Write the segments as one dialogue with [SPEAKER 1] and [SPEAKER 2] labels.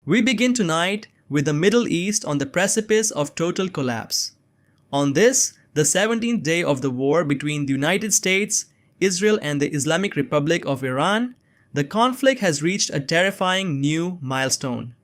[SPEAKER 1] We begin tonight with the Middle East on the precipice of total collapse. On this, the 17th day of the war between the United States, Israel and the Islamic Republic of Iran, the conflict has reached a terrifying new milestone.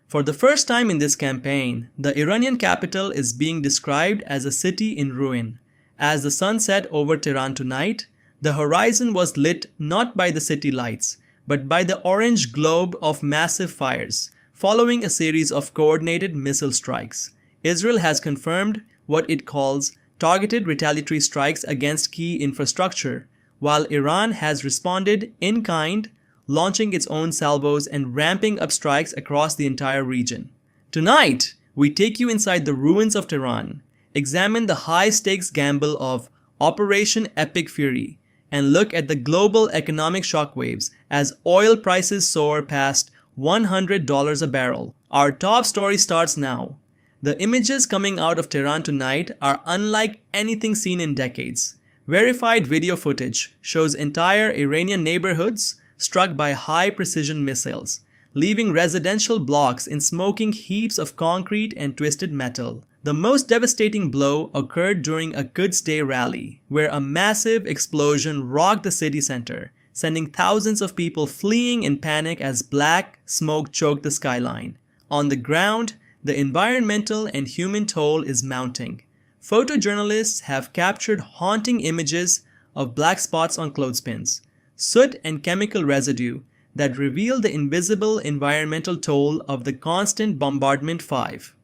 [SPEAKER 1] For the first time in this campaign, the Iranian capital is being described as a city in ruin. As the sun set over Tehran tonight, the horizon was lit not by the city lights, but by the orange globe of massive fires, following a series of coordinated missile strikes. Israel has confirmed what it calls targeted retaliatory strikes against key infrastructure, while Iran has responded in kind, launching its own salvos and ramping up strikes across the entire region. Tonight, we take you inside the ruins of Tehran, examine the high-stakes gamble of Operation Epic Fury, and look at the global economic shockwaves as oil prices soar past $100 a barrel. Our top story starts now. The images coming out of Tehran tonight are unlike anything seen in decades. Verified video footage shows entire Iranian neighborhoods struck by high-precision missiles, leaving residential blocks in smoking heaps of concrete and twisted metal. The most devastating blow occurred during a Quds Day rally, where a massive explosion rocked the city center, sending thousands of people fleeing in panic as black smoke choked the skyline. On the ground, the environmental and human toll is mounting. Photojournalists have captured haunting images of black spots on clothespins, soot and chemical residue that reveal the invisible environmental toll of the constant bombardment. 5.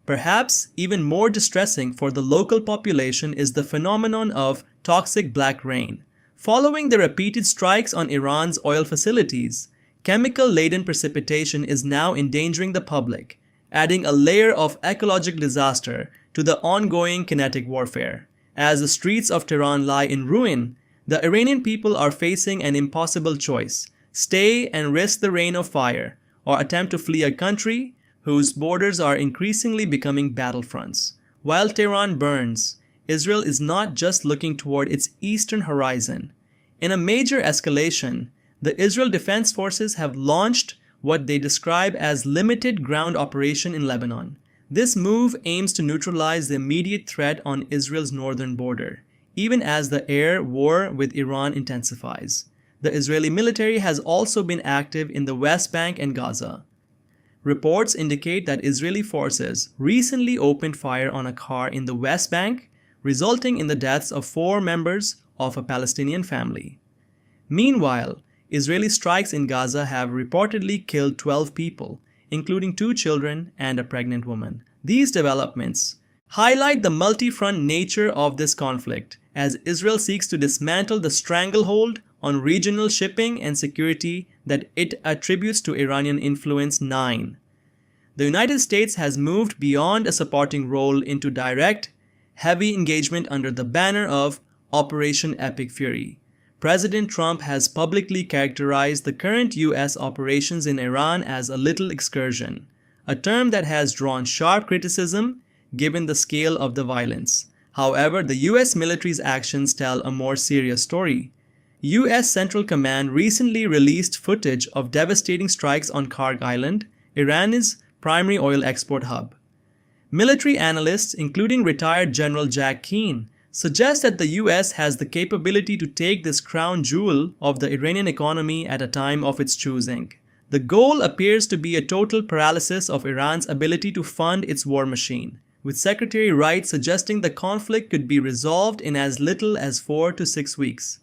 [SPEAKER 1] Perhaps even more distressing for the local population is the phenomenon of toxic black rain. Following the repeated strikes on Iran's oil facilities, chemical-laden precipitation is now endangering the public, adding a layer of ecological disaster to the ongoing kinetic warfare. As the streets of Tehran lie in ruin, the Iranian people are facing an impossible choice: stay and risk the rain of fire, or attempt to flee a country whose borders are increasingly becoming battlefronts. While Tehran burns, Israel is not just looking toward its eastern horizon. In a major escalation, the Israel Defense Forces have launched what they describe as limited ground operation in Lebanon. This move aims to neutralize the immediate threat on Israel's northern border, even as the air war with Iran intensifies. The Israeli military has also been active in the West Bank and Gaza. Reports indicate that Israeli forces recently opened fire on a car in the West Bank, resulting in the deaths of 4 members of a Palestinian family. Meanwhile, Israeli strikes in Gaza have reportedly killed 12 people, including 2 children and a pregnant woman. These developments highlight the multi-front nature of this conflict, as Israel seeks to dismantle the stranglehold on regional shipping and security that it attributes to Iranian influence. 9. The United States has moved beyond a supporting role into direct, heavy engagement under the banner of Operation Epic Fury. President Trump has publicly characterized the current U.S. operations in Iran as a little excursion, a term that has drawn sharp criticism given the scale of the violence. However, the U.S. military's actions tell a more serious story. U.S. Central Command recently released footage of devastating strikes on Karg Island, Iran's primary oil export hub. Military analysts, including retired General Jack Keane, suggest that the U.S. has the capability to take this crown jewel of the Iranian economy at a time of its choosing. The goal appears to be a total paralysis of Iran's ability to fund its war machine, with Secretary Wright suggesting the conflict could be resolved in as little as 4 to 6 weeks.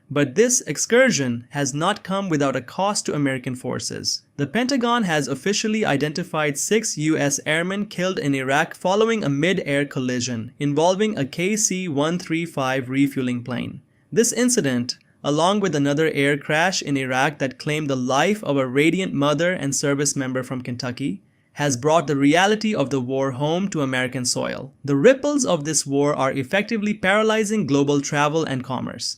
[SPEAKER 1] But this excursion has not come without a cost to American forces. The Pentagon has officially identified 6 U.S. airmen killed in Iraq following a mid-air collision involving a KC-135 refueling plane. This incident, along with another air crash in Iraq that claimed the life of a radiant mother and service member from Kentucky, has brought the reality of the war home to American soil. The ripples of this war are effectively paralyzing global travel and commerce.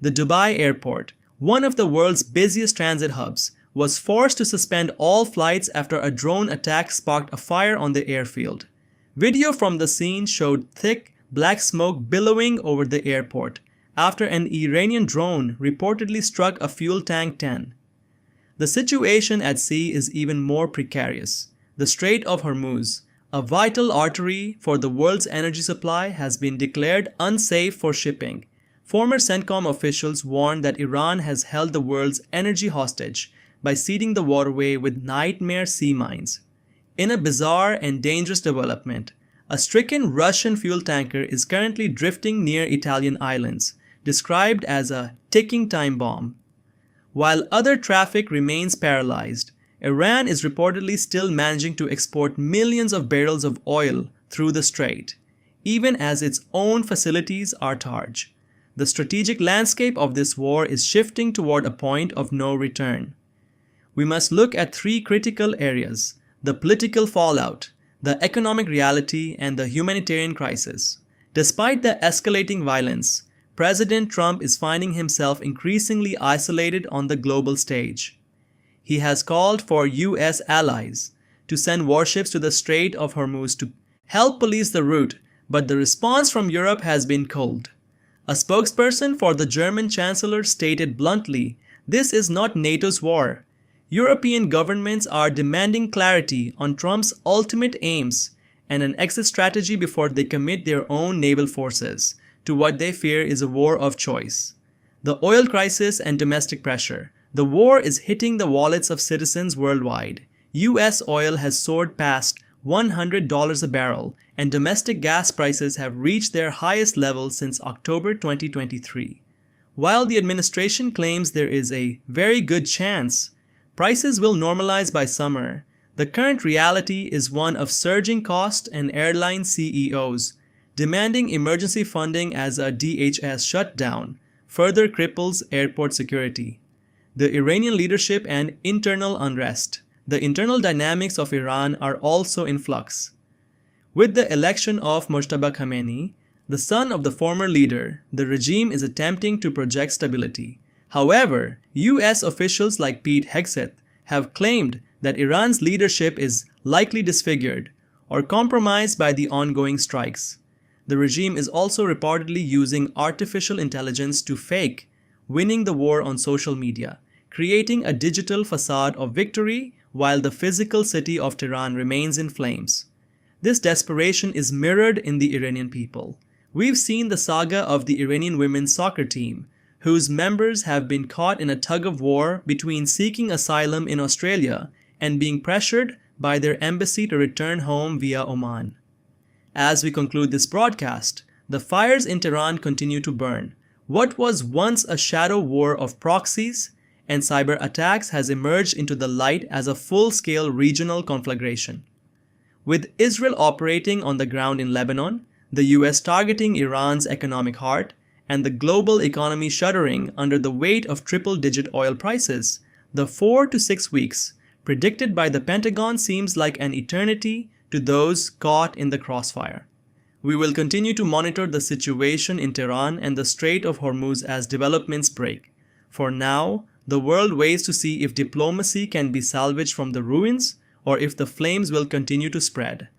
[SPEAKER 1] The Dubai airport, one of the world's busiest transit hubs, was forced to suspend all flights after a drone attack sparked a fire on the airfield. Video from the scene showed thick, black smoke billowing over the airport after an Iranian drone reportedly struck a fuel tank 10. The situation at sea is even more precarious. The Strait of Hormuz, a vital artery for the world's energy supply, has been declared unsafe for shipping. Former CENTCOM officials warn that Iran has held the world's energy hostage by seeding the waterway with nightmare sea mines. In a bizarre and dangerous development, a stricken Russian fuel tanker is currently drifting near Italian islands, described as a ticking time bomb. While other traffic remains paralyzed, Iran is reportedly still managing to export millions of barrels of oil through the strait, even as its own facilities are targed. The strategic landscape of this war is shifting toward a point of no return. We must look at three critical areas: the political fallout, the economic reality, and the humanitarian crisis. Despite the escalating violence, President Trump is finding himself increasingly isolated on the global stage. He has called for U.S. allies to send warships to the Strait of Hormuz to help police the route, but the response from Europe has been cold. A spokesperson for the German Chancellor stated bluntly, "This is not NATO's war." European governments are demanding clarity on Trump's ultimate aims and an exit strategy before they commit their own naval forces to what they fear is a war of choice. The oil crisis and domestic pressure. The war is hitting the wallets of citizens worldwide. U.S. oil has soared past $100 a barrel, and domestic gas prices have reached their highest level since October 2023. While the administration claims there is a very good chance prices will normalize by summer, the current reality is one of surging costs, and airline CEOs demanding emergency funding as a DHS shutdown further cripples airport security. The Iranian leadership and internal unrest. The internal dynamics of Iran are also in flux. With the election of Mojtaba Khamenei, the son of the former leader, the regime is attempting to project stability. However, U.S. officials like Pete Hegseth have claimed that Iran's leadership is likely disfigured or compromised by the ongoing strikes. The regime is also reportedly using artificial intelligence to fake winning the war on social media, creating a digital facade of victory while the physical city of Tehran remains in flames. This desperation is mirrored in the Iranian people. We've seen the saga of the Iranian women's soccer team, whose members have been caught in a tug-of-war between seeking asylum in Australia and being pressured by their embassy to return home via Oman. As we conclude this broadcast, the fires in Tehran continue to burn. What was once a shadow war of proxies and cyber attacks has emerged into the light as a full-scale regional conflagration. With Israel operating on the ground in Lebanon, the US targeting Iran's economic heart, and the global economy shuddering under the weight of triple-digit oil prices, the 4 to 6 weeks predicted by the Pentagon seems like an eternity to those caught in the crossfire. We will continue to monitor the situation in Tehran and the Strait of Hormuz as developments break. For now, the world waits to see if diplomacy can be salvaged from the ruins or if the flames will continue to spread.